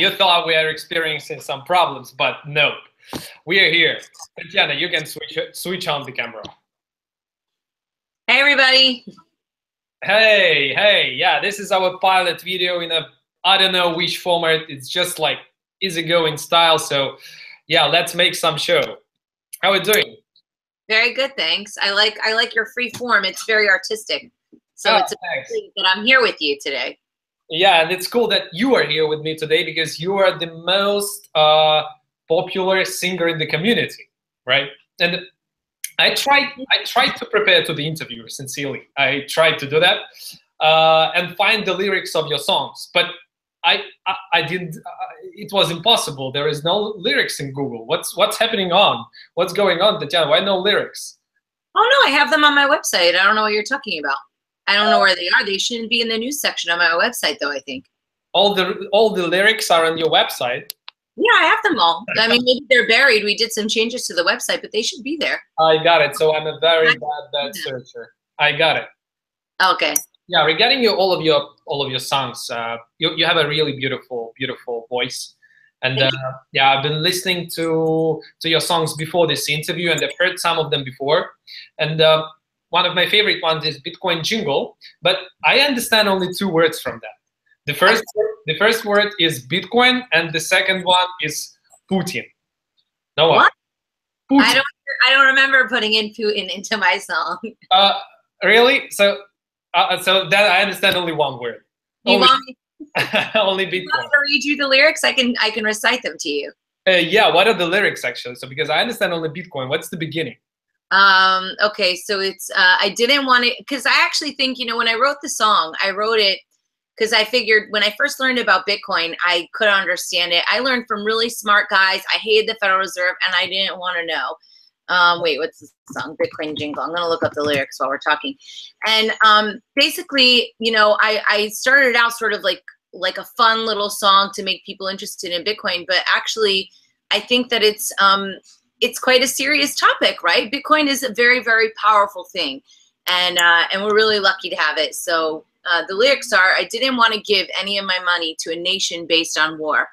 you thought we are experiencing some problems, but no, we are here. Tatiana, you can switch on the camera. Hey, everybody. Hey, yeah, this is our pilot video in a, I don't know which format. It's just like easygoing style. So yeah, let's make some show. How are we doing? Very good, thanks. I like your free form. It's very artistic. So it's a pleasure that I'm here with you today. Yeah, and it's cool that you are here with me today because you are the most popular singer in the community, right? And I tried to prepare to the interview, sincerely. I tried to do that and find the lyrics of your songs, but I didn't. It was impossible. There is no lyrics in Google. What's happening on? What's going on, Tatiana? Why no lyrics? Oh no, I have them on my website. I don't know what you're talking about. I don't know where they are. They shouldn't be in the news section on my website, though. I think all the lyrics are on your website. Yeah, I have them all. I mean, maybe they're buried. We did some changes to the website, but they should be there. I got it. So I'm a very bad searcher. I got it. Okay. Yeah, regarding all of your songs, you have a really beautiful voice, and yeah, I've been listening to your songs before this interview, and I've heard some of them before, and one of my favorite ones is Bitcoin Jingle, but I understand only 2 words from that. The first word is Bitcoin, and the second one is Putin. No one. What? Putin. I don't remember putting in Putin into my song. Really? So that I understand only 1 word. You want me? Only Bitcoin. You want me to read you the lyrics? I can recite them to you. Yeah. What are the lyrics actually? So because I understand only Bitcoin, what's the beginning? Okay, so it's I didn't want it because I actually think, you know, when I wrote the song, I wrote it because I figured when I first learned about Bitcoin, I couldn't understand it. I learned from really smart guys. I hated the Federal Reserve, and I didn't want to know. Wait, what's the song? Bitcoin Jingle. I'm going to look up the lyrics while we're talking. And basically, you know, I started out sort of like a fun little song to make people interested in Bitcoin, but actually, I think that it's quite a serious topic, right? Bitcoin is a very, very powerful thing, and we're really lucky to have it. So the lyrics are, I didn't want to give any of my money to a nation based on war.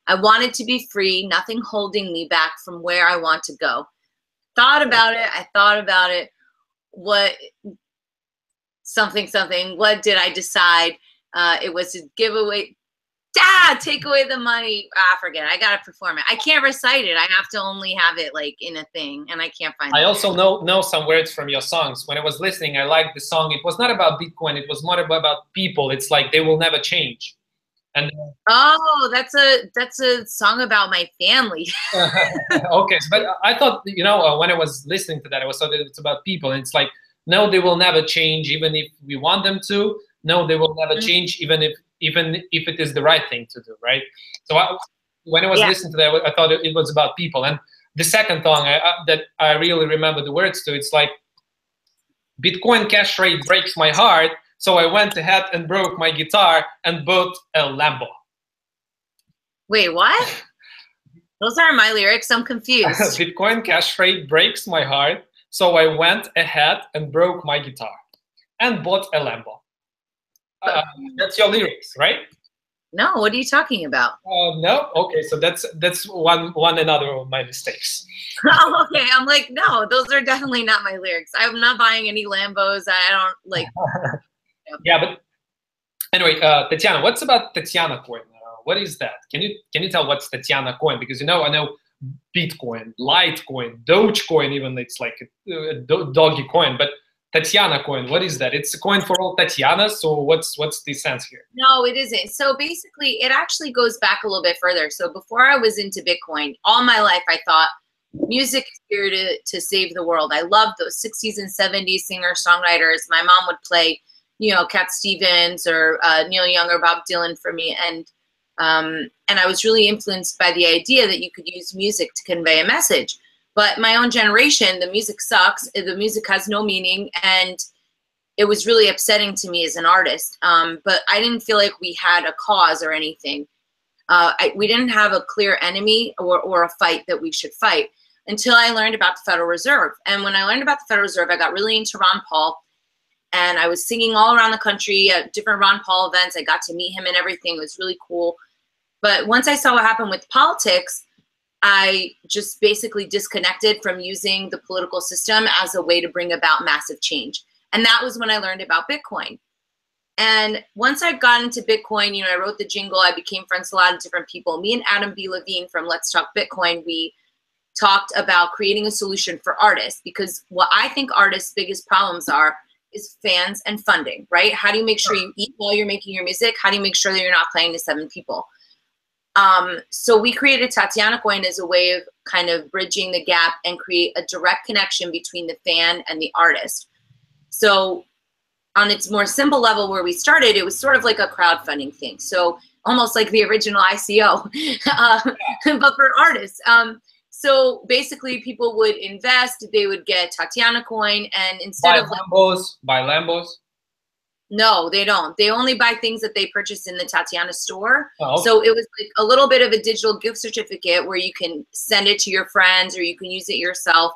I wanted to be free, nothing holding me back from where I want to go. Thought about it. I thought about it. What what did I decide? It was to give away, take away the money. Forget it. I got to perform it. I can't recite it. I have to only have it like in a thing, and I can't find it. I also know some words from your songs. When I was listening, I liked the song. It was not about Bitcoin. It was more about people. It's like they will never change. And oh, that's a song about my family. okay, but I thought, you know, when I was listening to that, I was thought that it's about people. And it's like, no, they will never change, even if we want them to. No, they will never change, even if it is the right thing to do, right? So when I was listening to that, I thought it was about people. And the second song that I really remember the words to, it's like, Bitcoin cash rate breaks my heart, so I went ahead and broke my guitar and bought a Lambo. Wait, what? Those aren't my lyrics. I'm confused. Bitcoin cash rate breaks my heart, so I went ahead and broke my guitar and bought a Lambo. That's your lyrics, right? No, what are you talking about? No, okay, so that's one another of my mistakes. Oh, okay, I'm like, no, those are definitely not my lyrics. I'm not buying any Lambos. I don't like. Yeah, but anyway, Tatiana, what's about Tatiana Coin? What is that? Can you tell what's Tatiana Coin? Because I know Bitcoin, Litecoin, Dogecoin, even it's like a doggy coin, but Tatiana Coin, what is that? It's a coin for all Tatianas, so what's the sense here? No, it isn't. So basically, it actually goes back a little bit further. So before I was into Bitcoin, all my life I thought music is here to save the world. I loved those 60s and 70s singer-songwriters. My mom would play, you know, Cat Stevens or Neil Young or Bob Dylan for me, and I was really influenced by the idea that you could use music to convey a message. But my own generation, the music sucks, the music has no meaning, and it was really upsetting to me as an artist. But I didn't feel like we had a cause or anything. We didn't have a clear enemy or a fight that we should fight until I learned about the Federal Reserve. And when I learned about the Federal Reserve, I got really into Ron Paul, and I was singing all around the country at different Ron Paul events. I got to meet him and everything. It was really cool. But once I saw what happened with politics, I just basically disconnected from using the political system as a way to bring about massive change. And that was when I learned about Bitcoin. And once I got into Bitcoin, you know, I wrote the jingle, I became friends with a lot of different people. Me and Adam B. Levine from Let's Talk Bitcoin, we talked about creating a solution for artists, because what I think artists' biggest problems are is fans and funding, right? How do you make sure you eat while you're making your music? How do you make sure that you're not playing to 7 people? So we created Tatiana Coin as a way of kind of bridging the gap and create a direct connection between the fan and the artist. So on its more simple level where we started, it was sort of like a crowdfunding thing. So almost like the original ICO, but for artists. So basically people would invest, they would get Tatiana Coin, and instead of buy Lambos. No, they don't. They only buy things that they purchase in the Tatiana store. Oh, okay. So it was like a little bit of a digital gift certificate where you can send it to your friends or you can use it yourself,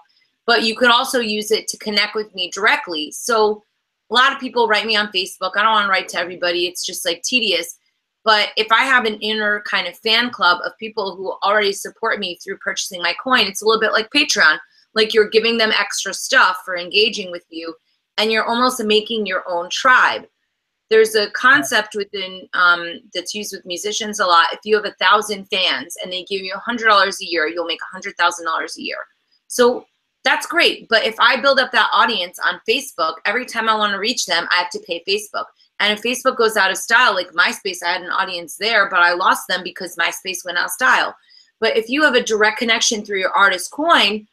but you could also use it to connect with me directly. So a lot of people write me on Facebook. I don't want to write to everybody. It's just like tedious. But if I have an inner kind of fan club of people who already support me through purchasing my coin, it's a little bit like Patreon. Like you're giving them extra stuff for engaging with you, and you're almost making your own tribe. There's a concept within that's used with musicians a lot. If you have 1,000 fans and they give you $100 a year, you'll make $100,000 a year. So that's great. But if I build up that audience on Facebook, every time I want to reach them, I have to pay Facebook. And if Facebook goes out of style, like MySpace, I had an audience there, but I lost them because MySpace went out of style. But if you have a direct connection through your artist coin,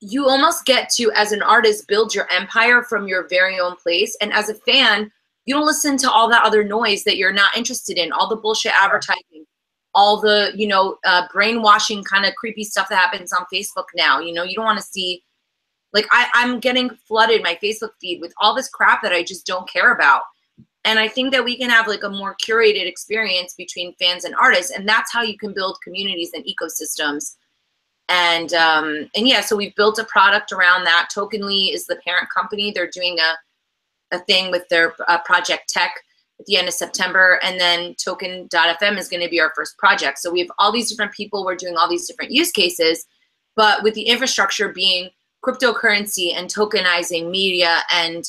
you almost get to, as an artist, build your empire from your very own place. And as a fan, you don't listen to all that other noise that you're not interested in, all the bullshit advertising, all the, you know, brainwashing kind of creepy stuff that happens on Facebook now. You know, you don't want to see, like, I'm getting flooded my Facebook feed with all this crap that I just don't care about. And I think that we can have like a more curated experience between fans and artists, and that's how you can build communities and ecosystems. And yeah, so we've built a product around that. Tokenly is the parent company. They're doing a thing with their Project Tech at the end of September, and then Token.fm is going to be our first project. So we have all these different people. We're doing all these different use cases, but with the infrastructure being cryptocurrency and tokenizing media and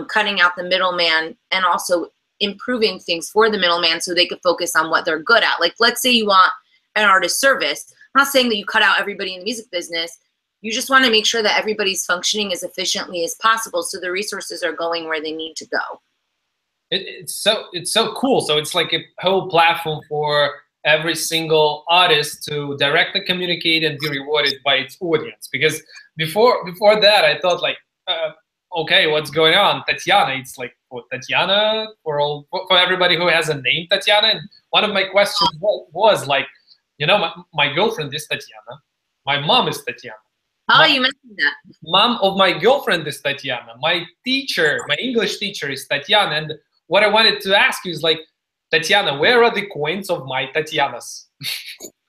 cutting out the middleman, and also improving things for the middleman so they could focus on what they're good at. Like, let's say you want an artist service. I'm not saying that you cut out everybody in the music business. You just want to make sure that everybody's functioning as efficiently as possible so the resources are going where they need to go. It's so cool. So it's like a whole platform for every single artist to directly communicate and be rewarded by its audience. Because before that, I thought like, okay, what's going on? Tatiana, it's like for Tatiana, for everybody who has a name Tatiana. And one of my questions was like, you know, my girlfriend is Tatiana. My mom is Tatiana. Oh, you mentioned that. Mom of my girlfriend is Tatiana. My teacher, my English teacher is Tatiana. And what I wanted to ask you is like, Tatiana, where are the coins of my Tatianas?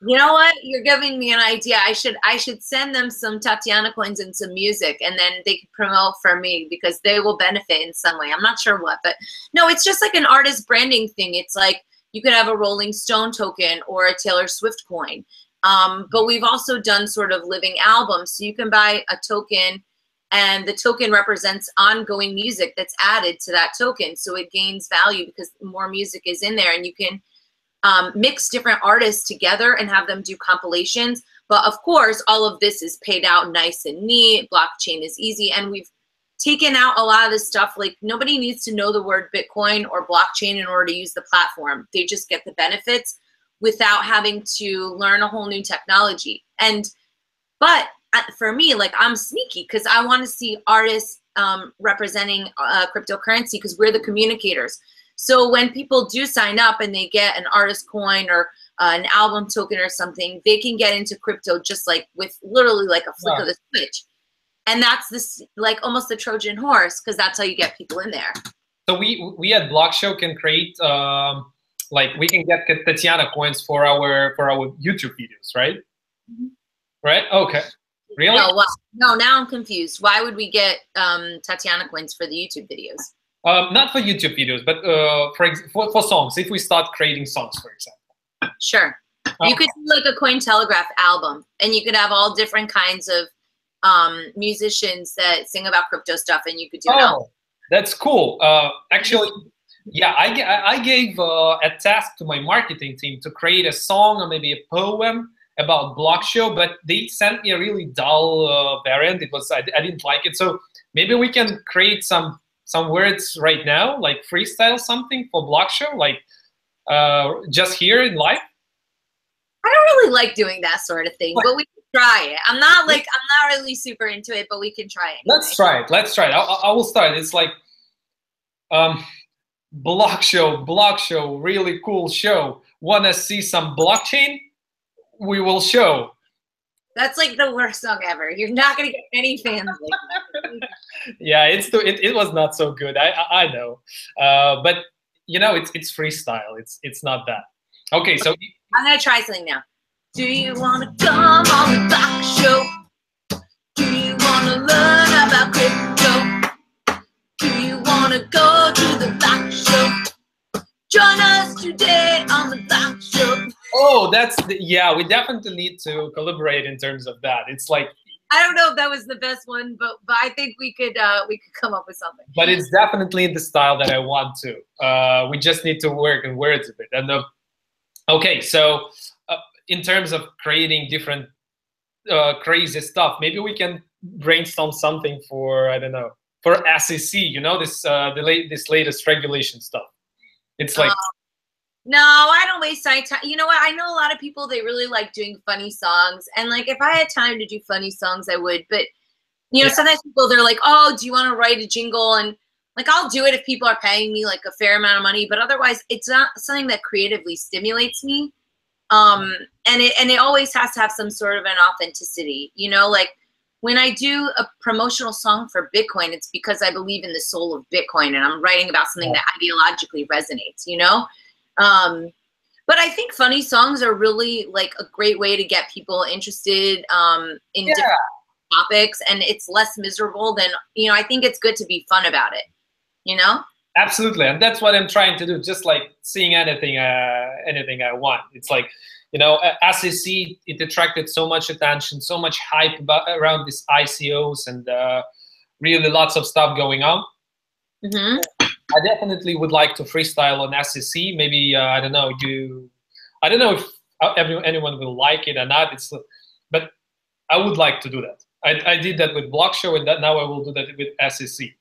You know what? You're giving me an idea. I should send them some Tatiana coins and some music, and then they can promote for me because they will benefit in some way. I'm not sure what, but no, it's just like an artist branding thing. It's like you could have a Rolling Stone token or a Taylor Swift coin. But we've also done sort of living albums. So you can buy a token, and the token represents ongoing music that's added to that token. So it gains value because more music is in there, and you can mix different artists together and have them do compilations. But of course, all of this is paid out nice and neat. Blockchain is easy. And we've taken out a lot of this stuff. Like, nobody needs to know the word Bitcoin or blockchain in order to use the platform. They just get the benefits without having to learn a whole new technology. But for me, like, I'm sneaky because I want to see artists representing cryptocurrency because we're the communicators. So when people do sign up and they get an artist coin or an album token or something, they can get into crypto just like with literally like a flick of the switch. And that's this, like, almost the Trojan horse, because that's how you get people in there. So we at BlockShow can create like, we can get Tatiana coins for our YouTube videos, right? Mm-hmm. Right? Okay. Really? No, well, no, now I'm confused. Why would we get Tatiana coins for the YouTube videos? Not for YouTube videos, but for songs. If we start creating songs, for example. Sure. You could do like a Cointelegraph album, and you could have all different kinds of musicians that sing about crypto stuff, and you could do an album. That's cool. Actually, yeah, I gave a task to my marketing team to create a song or maybe a poem about BlockShow, but they sent me a really dull variant. I didn't like it. So maybe we can create some words right now, like freestyle something for BlockShow, like just here in live. I don't really like doing that sort of thing, but we can try it. I'm not really super into it, but we can try it. Anyway. Let's try it. I will start. It's like BlockShow, really cool show. Wanna see some blockchain? We will show. That's like the worst song ever. You're not gonna get any fans like that. Yeah, it was not so good. I know, but you know, it's freestyle. It's not that. Okay, so I'm gonna try something now. Do you wanna come on the BlockShow? Do you wanna learn about crypto? Do you wanna go to the BlockShow? Join us today on the BlockShow. Oh, yeah. We definitely need to collaborate in terms of that. It's like, I don't know if that was the best one, but I think we could come up with something. But it's definitely the style that I want to. We just need to work on words a bit. And okay, so in terms of creating different crazy stuff, maybe we can brainstorm something for, I don't know, for SEC. You know, this latest regulation stuff. It's like. No, I don't waste my time. You know what? I know a lot of people, they really like doing funny songs. And like, if I had time to do funny songs, I would. But, you know, sometimes people, they're like, oh, do you want to write a jingle? And like, I'll do it if people are paying me like a fair amount of money. But otherwise, it's not something that creatively stimulates me. And it always has to have some sort of an authenticity. You know, like when I do a promotional song for Bitcoin, it's because I believe in the soul of Bitcoin. And I'm writing about something that ideologically resonates, you know? But I think funny songs are really like a great way to get people interested in different topics, and it's less miserable than, you know, I think it's good to be fun about it, you know? Absolutely, and that's what I'm trying to do, just like seeing anything I want. It's like, you know, SEC, it attracted so much attention, so much hype around these ICOs, and really lots of stuff going on. Mm-hmm. I definitely would like to freestyle on SEC. Maybe I don't know if anyone will like it or not. But I would like to do that. I did that with BlockShow, and now I will do that with SEC.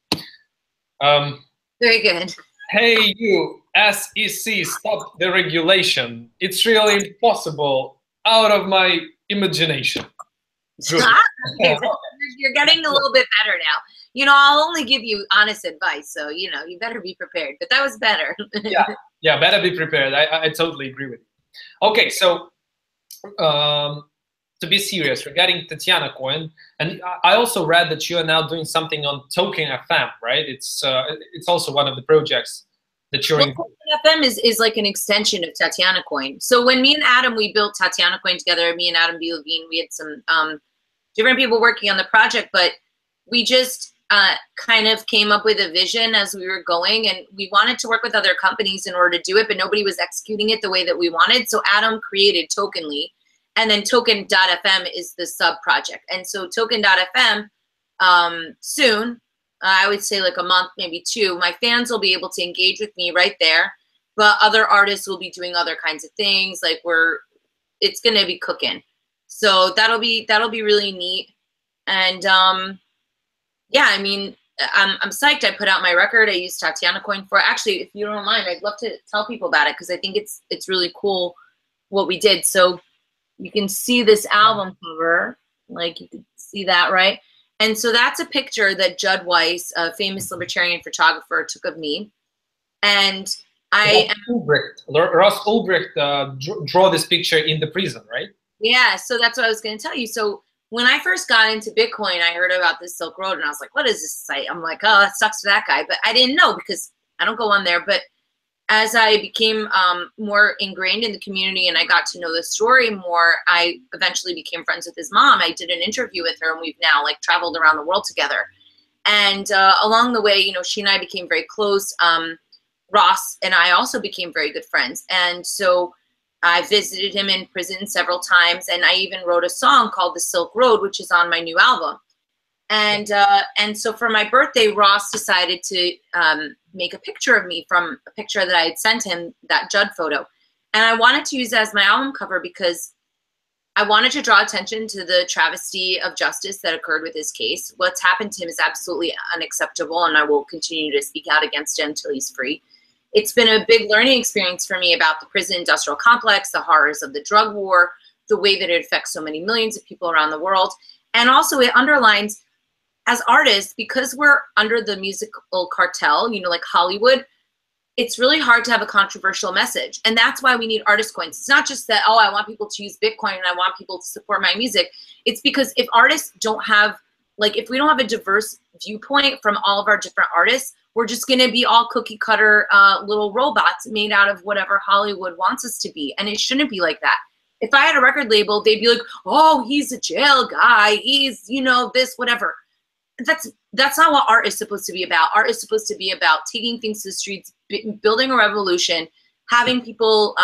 Very good. Hey, you SEC, stop the regulation. It's really impossible. Out of my imagination. Good. You're getting a little bit better now. You know, I'll only give you honest advice, so, you know, you better be prepared. But that was better. yeah, better be prepared. I totally agree with you. Okay, so to be serious, regarding Tatiana Coin, and I also read that you are now doing something on TokenFM, right? It's also one of the projects that you're in. TokenFM is like an extension of Tatiana Coin. So when me and Adam, we built Tatiana Coin together, me and Adam B. Levine, we had some different people working on the project, but we just kind of came up with a vision as we were going, and we wanted to work with other companies in order to do it, but nobody was executing it the way that we wanted. So Adam created Tokenly, and then Token.fm is the sub project. And so Token.fm, soon, I would say like a month, maybe two, my fans will be able to engage with me right there, but other artists will be doing other kinds of things. Like it's going to be cooking. So that'll be really neat. And yeah, I mean, I'm psyched. I put out my record. I used Tatiana Coin for. Actually, if you don't mind, I'd love to tell people about it because I think it's really cool what we did. So you can see this album cover, like you can see that, right? And so that's a picture that Judd Weiss, a famous libertarian photographer, took of me. And Ross Ulbricht draw this picture in the prison, right? Yeah, so that's what I was going to tell you. So when I first got into Bitcoin, I heard about this Silk Road, and I was like, what is this site? I'm like, oh, that sucks for that guy. But I didn't know because I don't go on there. But as I became more ingrained in the community and I got to know the story more, I eventually became friends with his mom. I did an interview with her, and we've now like traveled around the world together. And along the way, you know, she and I became very close. Ross and I also became very good friends. And so I visited him in prison several times, and I even wrote a song called The Silk Road, which is on my new album. And so for my birthday, Ross decided to make a picture of me from a picture that I had sent him, that Judd photo. And I wanted to use it as my album cover because I wanted to draw attention to the travesty of justice that occurred with his case. What's happened to him is absolutely unacceptable, and I will continue to speak out against it until he's free. It's been a big learning experience for me about the prison industrial complex, the horrors of the drug war, the way that it affects so many millions of people around the world. And also it underlines, as artists, because we're under the musical cartel, you know, like Hollywood, it's really hard to have a controversial message. And that's why we need artist coins. It's not just that, oh, I want people to use Bitcoin and I want people to support my music. It's because if artists don't have, like, if we don't have a diverse viewpoint from all of our different artists, we're just going to be all cookie cutter little robots made out of whatever Hollywood wants us to be. And it shouldn't be like that. If I had a record label, they'd be like, oh, he's a jail guy. He's, you know, this, whatever. That's not what art is supposed to be about. Art is supposed to be about taking things to the streets, building a revolution, having people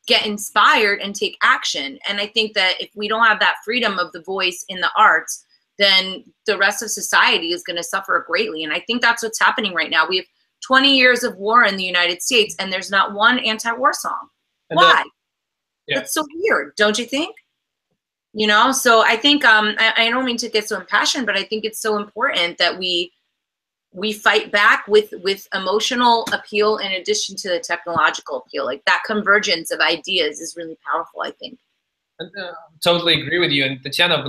get inspired and take action. And I think that if we don't have that freedom of the voice in the arts, then the rest of society is going to suffer greatly. And I think that's what's happening right now. We have 20 years of war in the United States, and there's not one anti-war song. And why? That's so weird, don't you think? You know, so I think I don't mean to get so impassioned, but I think it's so important that we fight back with emotional appeal in addition to the technological appeal. Like that convergence of ideas is really powerful, I think. Totally agree with you. And Tatiana,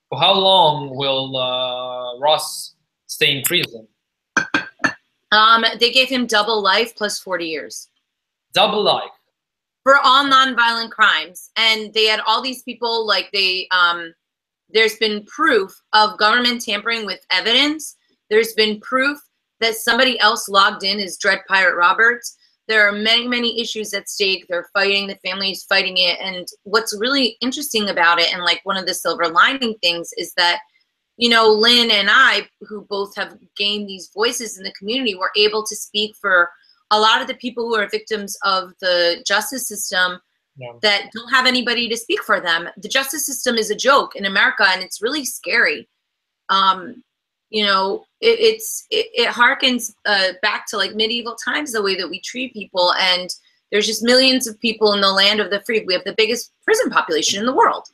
for how long will Ross stay in prison? They gave him double life plus 40 years. Double life? For all nonviolent crimes. And they had all these people, like there's been proof of government tampering with evidence. There's been proof that somebody else logged in as Dread Pirate Roberts. There are many, many issues at stake. They're fighting, the family is fighting it. And what's really interesting about it, and like one of the silver lining things, is that, you know, Lynn and I, who both have gained these voices in the community, were able to speak for a lot of the people who are victims of the justice system that don't have anybody to speak for them. The justice system is a joke in America, and it's really scary. You know, it harkens back to like medieval times, the way that we treat people. And there's just millions of people in the land of the free. We have the biggest prison population in the world.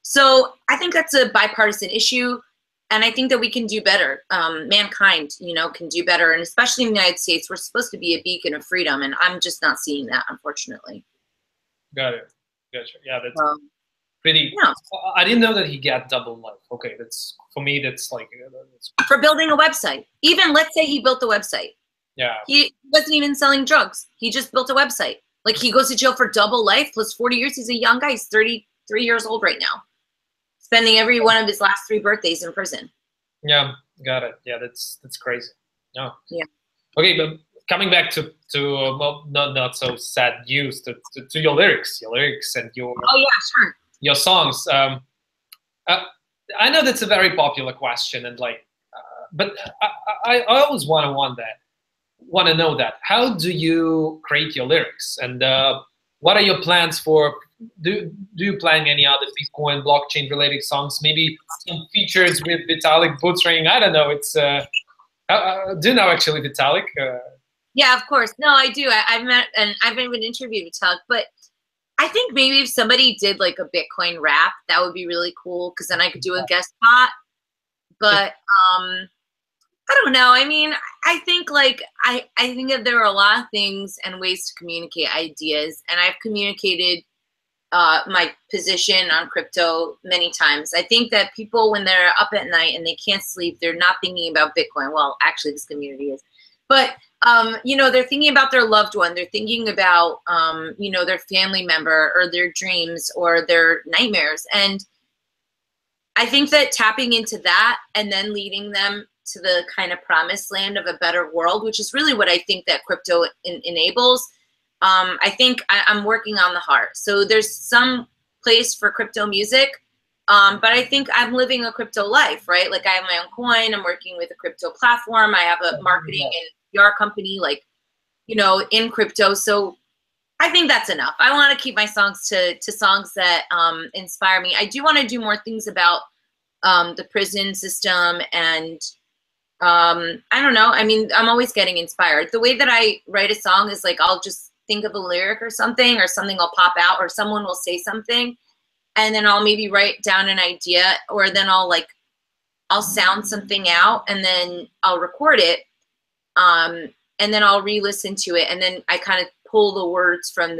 So I think that's a bipartisan issue. And I think that we can do better. Mankind, you know, can do better. And especially in the United States, we're supposed to be a beacon of freedom. And I'm just not seeing that, unfortunately. Got it. Gotcha. Yeah, that's pretty. Yeah. I didn't know that he got double life. Okay, that's, for me, that's like. That's... For building a website. Even, let's say he built the website. Yeah. He wasn't even selling drugs. He just built a website. Like, he goes to jail for double life plus 40 years. He's a young guy. He's 33 years old right now. Spending every one of his last 3 birthdays in prison. Yeah, got it. Yeah, that's crazy. No. Yeah. Okay, but coming back to well, not so sad news, to your lyrics and your. Oh yeah, sure. Your songs. I know that's a very popular question, and like, but I always want to know that. How do you create your lyrics, and what are your plans for? Do you plan any other Bitcoin blockchain related songs? Maybe some features with Vitalik Buterin. I don't know. It's do you know actually Vitalik? Yeah, of course. No, I do. I've met and I've even interviewed Vitalik, but I think maybe if somebody did like a Bitcoin rap, that would be really cool because then I could do a guest spot. But I don't know. I mean, I think like I think that there are a lot of things and ways to communicate ideas, and I've communicated my position on crypto many times. I think that people, when they're up at night and they can't sleep, they're not thinking about Bitcoin. Well, actually, this community is, but you know, they're thinking about their loved one. They're thinking about you know, their family member or their dreams or their nightmares. And I think that tapping into that and then leading them to the kind of promised land of a better world, which is really what I think that crypto enables. I think I'm working on the heart. So there's some place for crypto music, but I think I'm living a crypto life, right? Like I have my own coin. I'm working with a crypto platform. I have a marketing and PR company, like, you know, in crypto. So I think that's enough. I want to keep my songs to songs that inspire me. I do want to do more things about the prison system, and I don't know. I mean, I'm always getting inspired. The way that I write a song is like I'll just think of a lyric or something will pop out, or someone will say something, and then I'll maybe write down an idea, or then I'll sound something out, and then I'll record it, and then I'll re-listen to it, and then I kind of pull the words from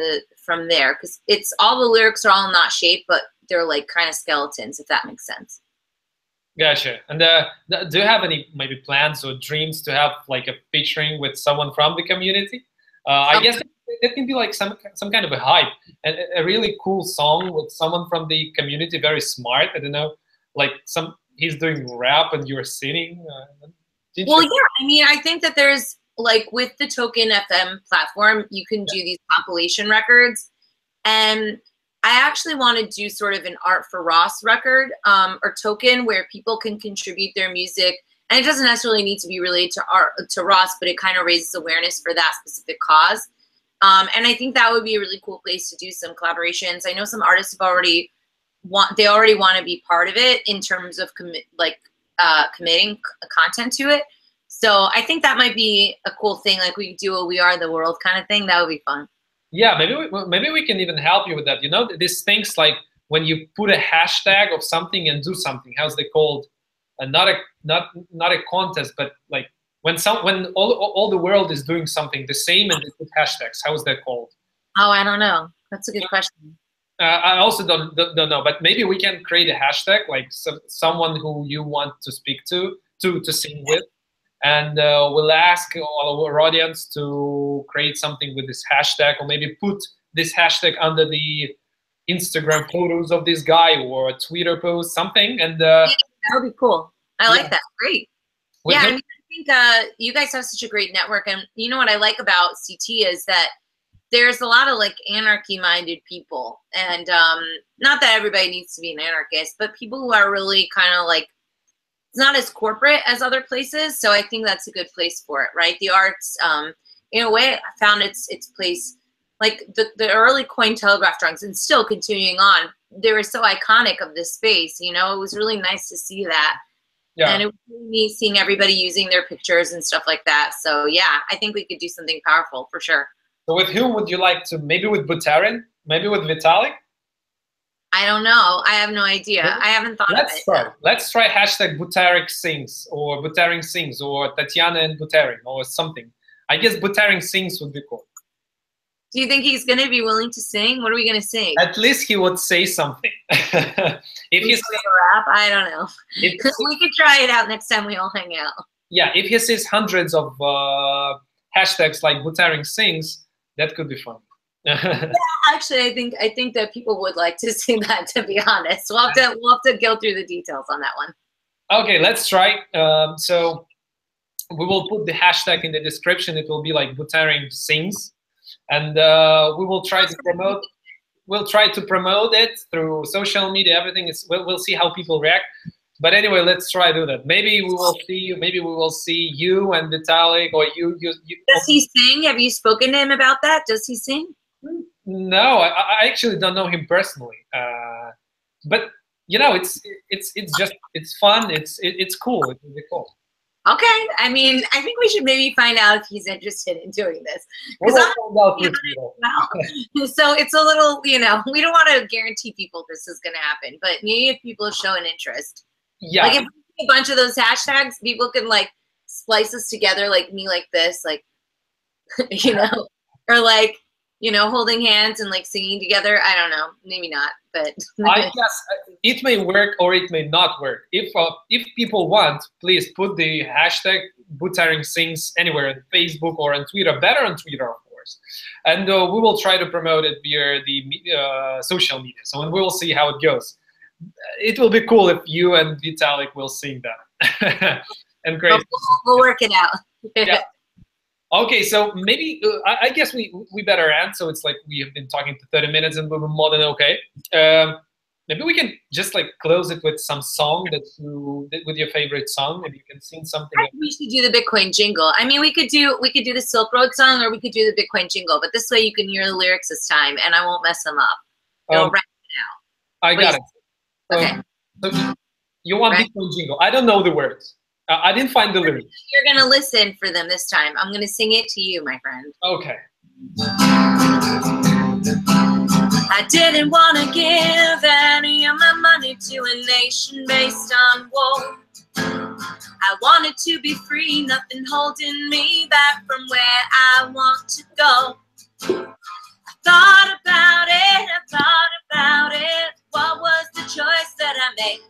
there, because it's all the lyrics are all in that shape, but they're like kind of skeletons, if that makes sense. Gotcha. And do you have any maybe plans or dreams to have like a featuring with someone from the community? I guess it can be like some kind of a hype, and a really cool song with someone from the community, very smart. I don't know, like he's doing rap and you're singing. Well, yeah. I mean, I think that there's like with the TokenFM platform, you can do these compilation records, and I actually want to do sort of an Art for Ross record or token where people can contribute their music, and it doesn't necessarily need to be related to Ross, but it kind of raises awareness for that specific cause. And I think that would be a really cool place to do some collaborations. I know some artists have already want to be part of it in terms of committing content to it. So I think that might be a cool thing. Like we do a We Are the World kind of thing. That would be fun. Yeah, maybe we can even help you with that. You know, these things like when you put a hashtag of something and do something. How's they called? Not a contest, but like when all the world is doing something the same and they put hashtags. How is that called? Oh, I don't know. That's a good question. I also don't know, but maybe we can create a hashtag, like someone who you want to speak to sing with, and we'll ask all our audience to create something with this hashtag, or maybe put this hashtag under the Instagram photos of this guy or a Twitter post, something, and that would be cool. I like that. Great. Yeah, I mean, I think you guys have such a great network, and you know what I like about CT is that there's a lot of like anarchy-minded people, and not that everybody needs to be an anarchist, but people who are really kind of like, it's not as corporate as other places, so I think that's a good place for it, right? The arts, in a way, I found its place, like the early Cointelegraph drawings, and still continuing on, they were so iconic of this space, you know? It was really nice to see that. Yeah. And it was really neat seeing everybody using their pictures and stuff like that. So yeah, I think we could do something powerful for sure. So with whom would you like to? Maybe with Buterin? Maybe with Vitalik? I don't know. I have no idea. Yeah. I haven't thought of it. Let's try hashtag Buterin sings, or Buterin sings, or Tatiana and Buterin, or something. I guess Buterin sings would be cool. Do you think he's going to be willing to sing? What are we going to sing? At least he would say something. If he's rap, I don't know. We could try it out next time we all hang out. Yeah, if he says hundreds of hashtags like Buterin sings, that could be fun. Yeah, actually, I think that people would like to see that. To be honest, we'll have to go through the details on that one. Okay, let's try. So we will put the hashtag in the description. It will be like Buterin sings, and we will try to promote. We'll try to promote it through social media. Everything is. We'll see how people react. But anyway, let's try to do that. Maybe we will see. Maybe we will see you and Vitalik, or you. Does he sing? Have you spoken to him about that? Does he sing? No, I actually don't know him personally. But you know, it's fun. It's cool. It's really cool. Okay, I mean, I think we should maybe find out if he's interested in doing this. We'll so it's a little, you know, we don't want to guarantee people this is going to happen, but maybe if people show an interest. Yeah. Like if we a bunch of those hashtags, people can like splice us together, like me, like this, like, you know, or like, you know, holding hands and like singing together. I don't know, maybe not, but I guess it may work or it may not work. If people want, please put the hashtag Buterin sings anywhere on Facebook or on Twitter. Better on Twitter, of course, and we will try to promote it via the social media. So we will see how it goes. It will be cool if you and Vitalik will sing that. And great. We'll work it out. Yeah. Okay, so maybe I guess we better end. So it's like we have been talking for 30 minutes and we're more than okay. maybe we can just like close it with some song with your favorite song. Maybe you can sing something. I think we should do the Bitcoin jingle. I mean, we could do the Silk Road song, or we could do the Bitcoin jingle. But this way, you can hear the lyrics this time, and I won't mess them up. It'll wrap it out. I got it. Okay. So you want Bitcoin jingle? I don't know the words. I didn't find the lyrics. You're gonna listen for them this time. I'm gonna sing it to you, my friend. Okay. I didn't want to give any of my money to a nation based on war. I wanted to be free, nothing holding me back from where I want to go. I thought about it, what was the choice that I made?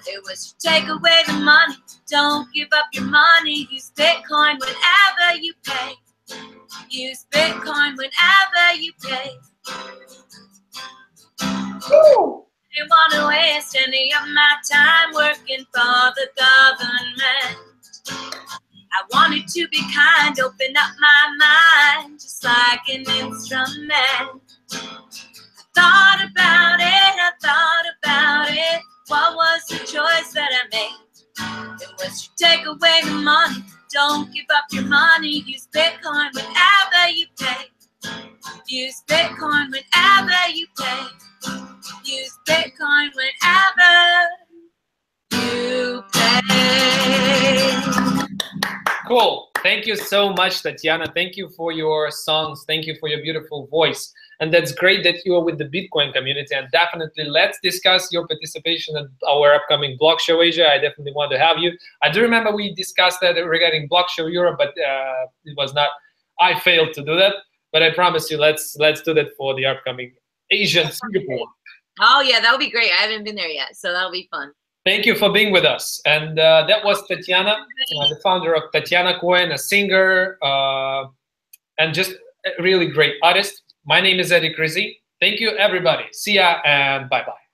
It was to take away the money, don't give up your money, use Bitcoin whenever you pay. Use Bitcoin whenever you pay. I didn't want to waste any of my time working for the government. I wanted to be kind, open up my mind, just like an instrument. I thought about it, what was the choice that I made? It was to take away the money, don't give up your money, use Bitcoin whenever you pay. Use Bitcoin whenever you pay. Use Bitcoin whenever you pay. Cool. Thank you so much, Tatiana. Thank you for your songs. Thank you for your beautiful voice. And that's great that you are with the Bitcoin community. And definitely let's discuss your participation at our upcoming BlockShow Asia. I definitely want to have you. I do remember we discussed that regarding BlockShow Europe, but it was not, I failed to do that. But I promise you, let's do that for the upcoming Asian Singapore. Oh yeah, that would be great. I haven't been there yet, so that'll be fun. Thank you for being with us. And that was Tatiana, the founder of Tatiana Coin, a singer, and just a really great artist. My name is Addy Crezee. Thank you, everybody. See ya, and bye-bye.